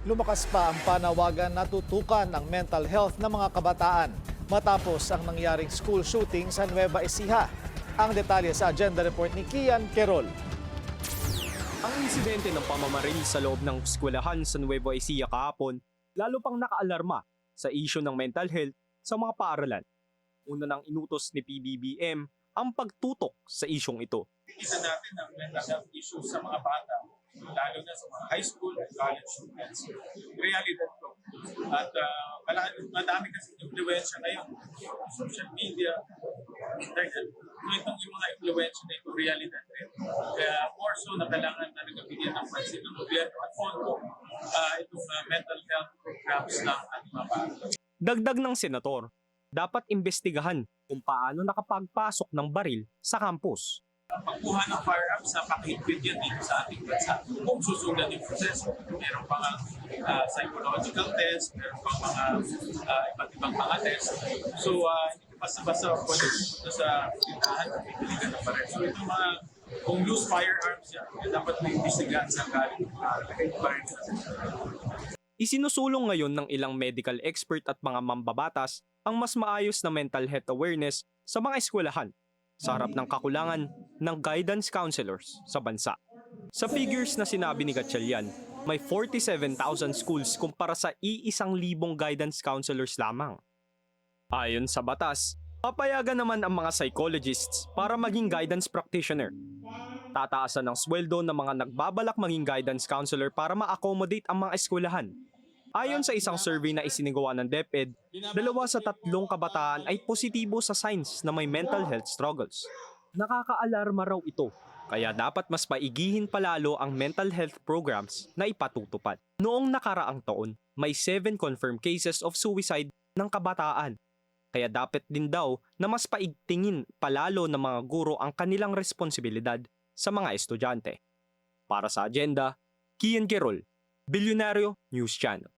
Lumakas pa ang panawagan na tutukan ang mental health ng mga kabataan matapos ang nangyaring school shooting sa Nueva Ecija. Ang detalye sa agenda report ni Kian Querol. Ang insidente ng pamamaril sa loob ng eskwelahan sa Nueva Ecija kahapon lalo pang nakaalarma sa isyu ng mental health sa mga paaralan. Una nang inutos ni PBBM ang pagtutok sa isyong ito. Isa natin ang mental health issues sa mga bata, lalo na sa mga high school and college students. Realidad ko. At madami kasi influensya ngayon. Social media, internet. Itong yung mga influensya na ito, realidad rin. Kaya more so na kailangan na nagabigyan ng pansin ng gobyerno at fondo itong mental health programs ng ating mga bata. Dagdag ng senador, dapat imbestigahan kung paano nakapagpasok ng baril sa campus. Pagkuha ng firearms, napakahigpit yan dito sa ating bansa. Kung susundan yung proseso, meron pa nga psychological test, meron pa mga iba't ibang mga test. So, hindi ka basta-basta pwede pupunta sa tindahan at pipiligan ng baril. So, ito mga, kung loose firearms yan, dapat may imbestigahan sa galing baril. Isinusulong ngayon ng ilang medical expert at mga mambabatas ang mas maayos na mental health awareness sa mga eskwelahan sa harap ng kakulangan ng guidance counselors sa bansa. Sa figures na sinabi ni Gatchalian, may 47,000 schools kumpara sa 1,000 guidance counselors lamang. Ayon sa batas, papayagan naman ang mga psychologists para maging guidance practitioner. Tataasan ng sweldo ng mga nagbabalak maging guidance counselor para ma-accommodate ang mga eskwelahan. Ayon sa isang survey na isinagawa ng DepEd, 2 sa 3 kabataan ay positibo sa signs na may mental health struggles. Nakakaalarma raw ito, kaya dapat mas paigihin palalo ang mental health programs na ipatutupad. Noong nakaraang taon, may 7 confirmed cases of suicide ng kabataan. Kaya dapat din daw na mas paigtingin palalo ng mga guro ang kanilang responsibilidad sa mga estudyante. Para sa agenda, Kian Querol, Bilyonaryo News Channel.